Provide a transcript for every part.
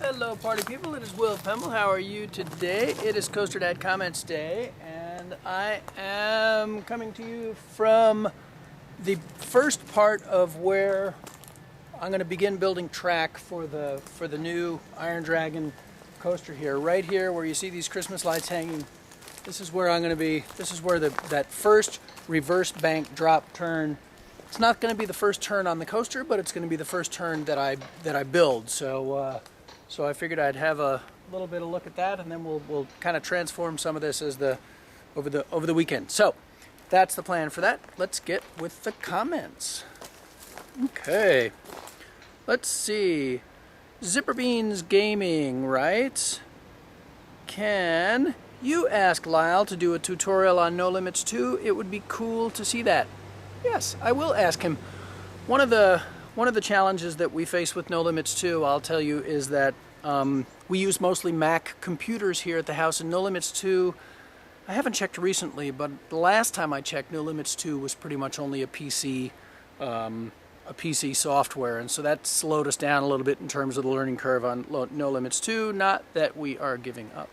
Hello party people, it is Will Pemble. How are you today? It is CoasterDad Comments Day, and I am coming to you from the first part of where I'm going to begin building track for the new Iron Dragon coaster here. Right here where you see these Christmas lights hanging, this is where I'm going to be. This is where that first reverse bank drop turn. It's not going to be the first turn on the coaster, but it's going to be the first turn that I build. So I figured I'd have a little bit of look at that, and then we'll kind of transform some of this as over the weekend. So that's the plan for that. Let's get with the comments. Okay, let's see. Zipper Beans Gaming writes, can you ask Lyle to do a tutorial on No Limits 2? It would be cool to see that. Yes, I will ask him. One of the challenges that we face with No Limits 2, I'll tell you, is that we use mostly Mac computers here at the house, and No Limits 2, I haven't checked recently, but the last time I checked, No Limits 2 was pretty much only a PC software, and so that slowed us down a little bit in terms of the learning curve on No Limits 2. Not that we are giving up.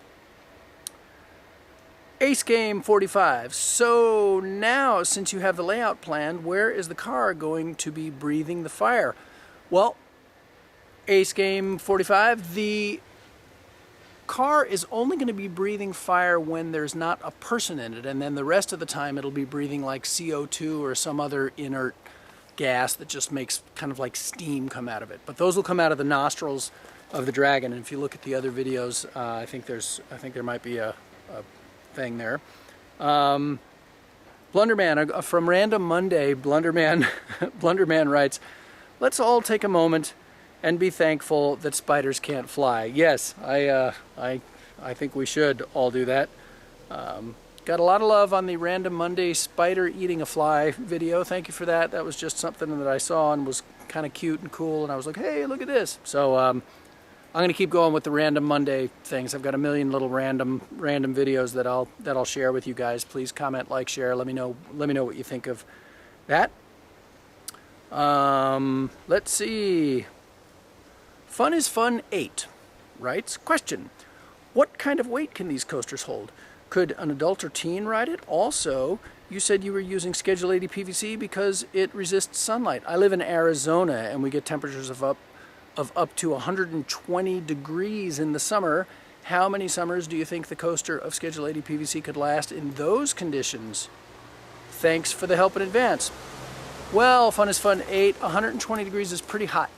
Ace Game 45. So now, since you have the layout planned, where is the car going to be breathing the fire? Well, Ace Game 45, the car is only going to be breathing fire when there's not a person in it, and then the rest of the time it'll be breathing like CO2 or some other inert gas that just makes kind of like steam come out of it. But those will come out of the nostrils of the Dragon, and if you look at the other videos, I think there might be a thing there. Blunderman from Random Monday, Blunderman writes, let's all take a moment and be thankful that spiders can't fly. Yes, I think we should all do that. Got a lot of love on the Random Monday spider eating a fly video. Thank you for that. That was just something that I saw and was kind of cute and cool, and I was like, hey, look at this. So I'm going to keep going with the Random Monday things. I've got a million little random videos that I'll share with you guys. Please comment, like, share. Let me know what you think of that. Let's see. Fun is Fun 8 writes, question, what kind of weight can these coasters hold? Could an adult or teen ride it? Also, you said you were using Schedule 80 PVC because it resists sunlight. I live in Arizona, and we get temperatures of up to 120 degrees in the summer. How many summers do you think the coaster of Schedule 80 PVC could last in those conditions? Thanks for the help in advance. Well, Fun is Fun 8, 120 degrees is pretty hot.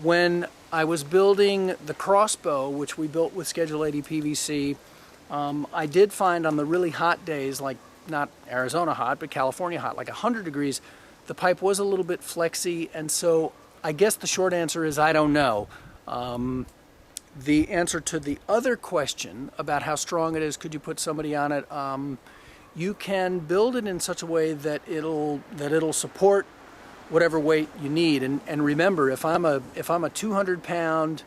When I was building the crossbow, which we built with Schedule 80 PVC, I did find on the really hot days, like not Arizona hot, but California hot, like 100 degrees, the pipe was a little bit flexy, and so I guess the short answer is I don't know. The answer to the other question about how strong it is, could you put somebody on it? You can build it in such a way that it'll support whatever weight you need. And remember, if I'm a 200-pound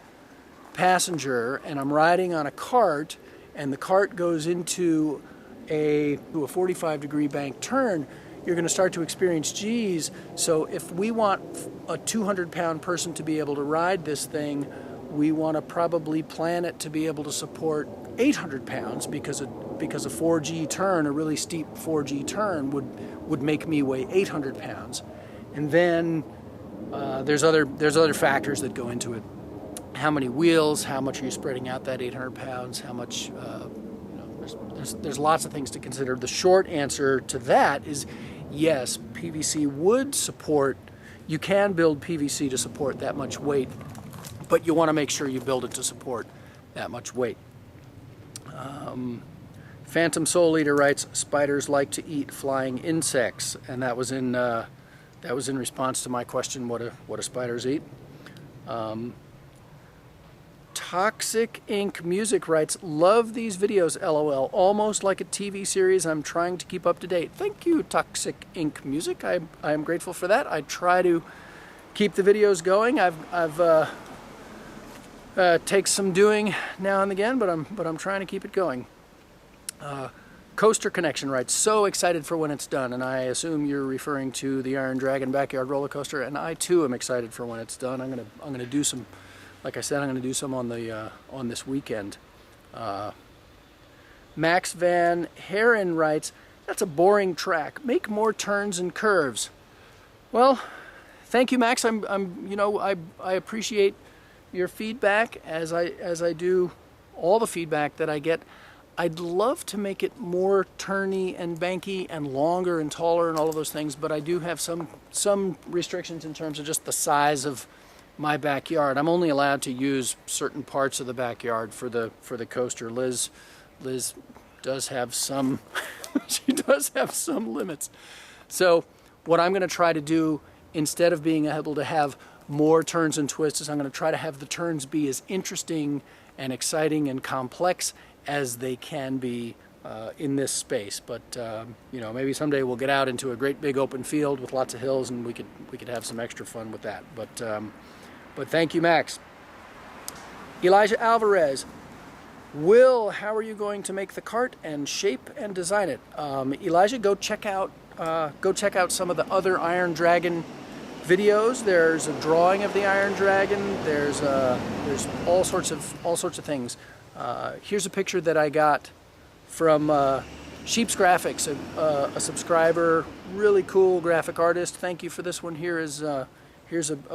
passenger and I'm riding on a cart, and the cart goes into a 45-degree bank turn, you're going to start to experience G's. So if we want a 200-pound person to be able to ride this thing, we want to probably plan it to be able to support 800 pounds because a 4G turn, a really steep 4G turn, would make me weigh 800 pounds. And then there's other factors that go into it. How many wheels? How much are you spreading out that 800 pounds? How much? There's lots of things to consider. The short answer to that is yes, PVC would support. You can build PVC to support that much weight, but you want to make sure you build it to support that much weight. Phantom Soul Eater writes, spiders like to eat flying insects, and that was in response to my question, what do spiders eat? Toxic Ink Music writes, love these videos, LOL. Almost like a TV series. I'm trying to keep up to date. Thank you, Toxic Ink Music. I am grateful for that. I try to keep the videos going. I've takes some doing now and again, but I'm trying to keep it going. Coaster Connection writes, so excited for when it's done, and I assume you're referring to the Iron Dragon Backyard Roller Coaster, and I too am excited for when it's done. I'm gonna do some like I said, I'm going to do some on the on this weekend. Max Van Heron writes, "That's a boring track. Make more turns and curves." Well, thank you, Max. You know, I appreciate your feedback as I do all the feedback that I get. I'd love to make it more turny and banky and longer and taller and all of those things, but I do have some restrictions in terms of just the size of my backyard. I'm only allowed to use certain parts of the backyard for the coaster. Liz does have some she does have some limits. So what I'm going to try to do, instead of being able to have more turns and twists, is I'm going to try to have the turns be as interesting and exciting and complex as they can be in this space. But you know, maybe someday we'll get out into a great big open field with lots of hills, and we could have some extra fun with that. But thank you, Max. Elijah Alvarez, Will, how are you going to make the cart and shape and design it? Elijah, go check out some of the other Iron Dragon videos. There's a drawing of the Iron Dragon. There's all sorts of things. Here's a picture that I got from Sheep's Graphics, a subscriber, really cool graphic artist. Thank you for this one. Here's a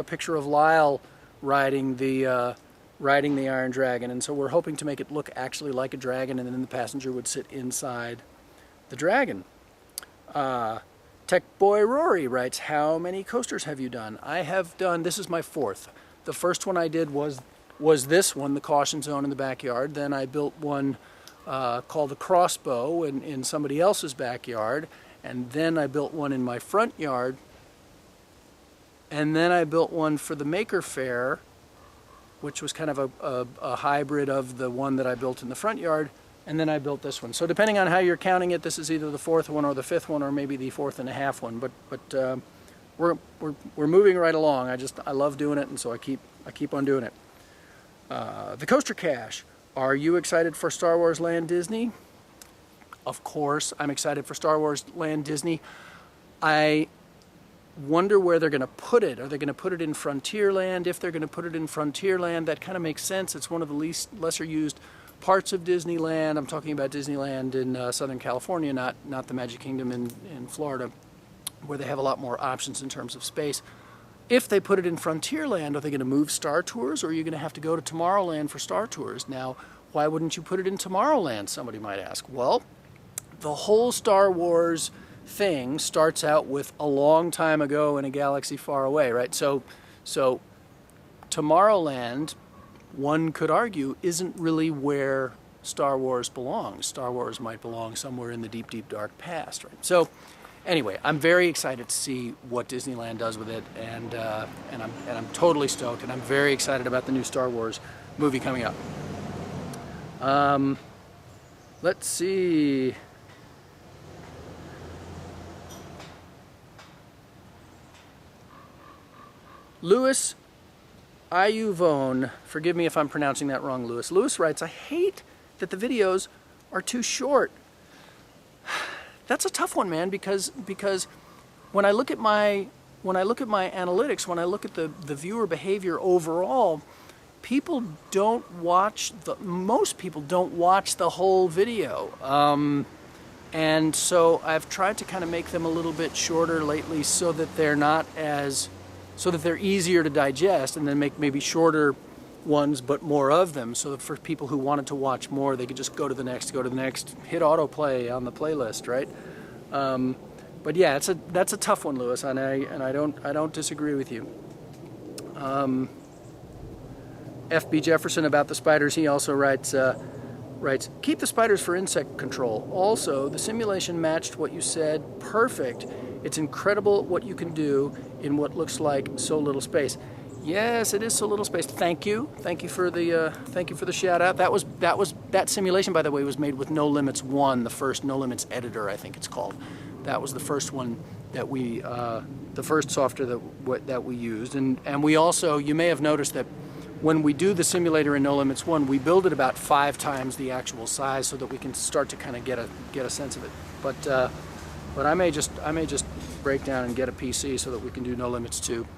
picture of Lyle riding the Iron Dragon, and so we're hoping to make it look actually like a dragon, and then the passenger would sit inside the dragon. Tech Boy Rory writes, "How many coasters have you done?" I have done, this is my fourth. The first one I did was this one, the Caution Zone in the backyard. Then I built one called the Crossbow in somebody else's backyard. And then I built one in my front yard. And then I built one for the Maker Faire, which was kind of a hybrid of the one that I built in the front yard. And then I built this one. So depending on how you're counting it, this is either the fourth one or the fifth one, or maybe the fourth and a half one. But we're moving right along. I love doing it, and so I keep on doing it. The Coaster Cache, are you excited for Star Wars Land Disney? Of course, I'm excited for Star Wars Land Disney. I wonder where they're going to put it. Are they going to put it in Frontierland? If they're going to put it in Frontierland, that kind of makes sense. It's one of the lesser used parts of Disneyland. I'm talking about Disneyland in Southern California, not the Magic Kingdom in Florida, where they have a lot more options in terms of space. If they put it in Frontierland, are they going to move Star Tours, or are you going to have to go to Tomorrowland for Star Tours? Now, why wouldn't you put it in Tomorrowland, somebody might ask. Well, the whole Star Wars thing starts out with a long time ago in a galaxy far away, right? So Tomorrowland, one could argue, isn't really where Star Wars belongs. Star Wars might belong somewhere in the deep, deep, dark past, right? So anyway, I'm very excited to see what Disneyland does with it, and I'm totally stoked, and I'm very excited about the new Star Wars movie coming up. Let's see. Louis Ayuvone, forgive me if I'm pronouncing that wrong, Louis. Louis writes, "I hate that the videos are too short." That's a tough one, man, because when I look at my analytics, when I look at the viewer behavior overall, most people don't watch the whole video. And so I've tried to kind of make them a little bit shorter lately so that they're easier to digest, and then make maybe shorter ones but more of them, so that for people who wanted to watch more, they could just go to the next, hit autoplay on the playlist, right? But yeah, that's a tough one, Lewis, and I don't disagree with you. FB Jefferson about the spiders, he also writes, "Keep the spiders for insect control. Also, the simulation matched what you said perfect. It's incredible what you can do in what looks like so little space." Yes, it is so little space. Thank you for the shout out. That simulation, by the way, was made with No Limits 1, the first No Limits editor, I think it's called. That was the first one that the first software that we used, and we also, you may have noticed that when we do the simulator in No Limits 1, we build it about 5 times the actual size so that we can start to kind of get a sense of it. But I may just break down and get a PC so that we can do No Limits 2.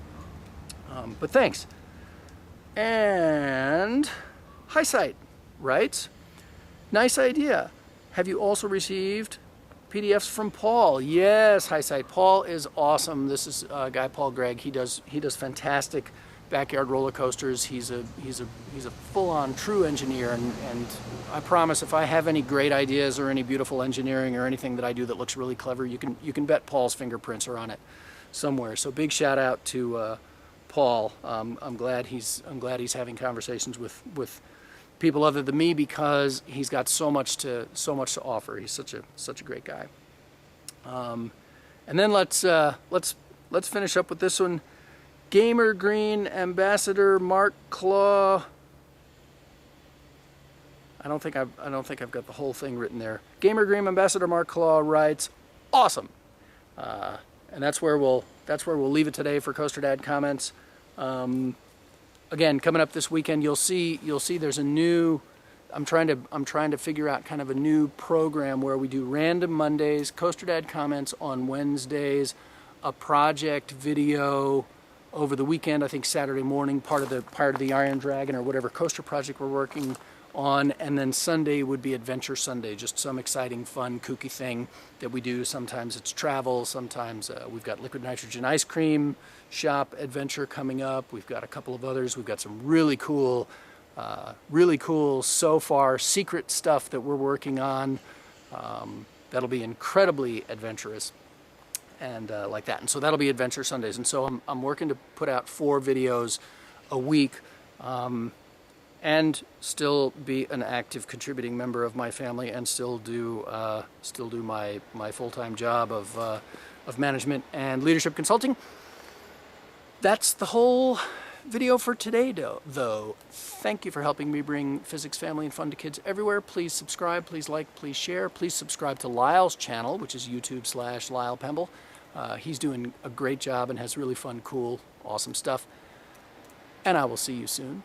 But thanks. And Highsight writes, nice idea. Have you also received PDFs from Paul? Yes, Highsight. Paul is awesome. This is a guy, Paul Gregg. He does fantastic backyard roller coasters. He's a full-on true engineer, and I promise if I have any great ideas or any beautiful engineering or anything that I do that looks really clever, you can bet Paul's fingerprints are on it somewhere. So big shout out to Paul. I'm glad he's having conversations with people other than me, because he's got so much to offer. He's such a great guy. And then let's finish up with this one. Gamer Green Ambassador Mark Claw. I don't think I've got the whole thing written there. Gamer Green Ambassador Mark Claw writes, awesome. And that's where we'll leave it today for CoasterDad comments. Again, coming up this weekend, you'll see there's a new. I'm trying to figure out kind of a new program where we do random Mondays, CoasterDad comments on Wednesdays, a project video over the weekend. I think Saturday morning, part of the Iron Dragon or whatever coaster project we're working on, and then Sunday would be Adventure Sunday, just some exciting, fun, kooky thing that we do. Sometimes it's travel, sometimes we've got liquid nitrogen ice cream shop adventure coming up. We've got a couple of others. We've got some really cool so far secret stuff that we're working on. That'll be incredibly adventurous and like that. And so that'll be Adventure Sundays. And so I'm working to put out 4 videos a week. And still be an active contributing member of my family, and still do my full-time job of management and leadership consulting. That's the whole video for today, though. Thank you for helping me bring physics, family, and fun to kids everywhere. Please subscribe, please like, please share. Please subscribe to Lyle's channel, which is YouTube/Lyle Pemble. He's doing a great job and has really fun, cool, awesome stuff. And I will see you soon.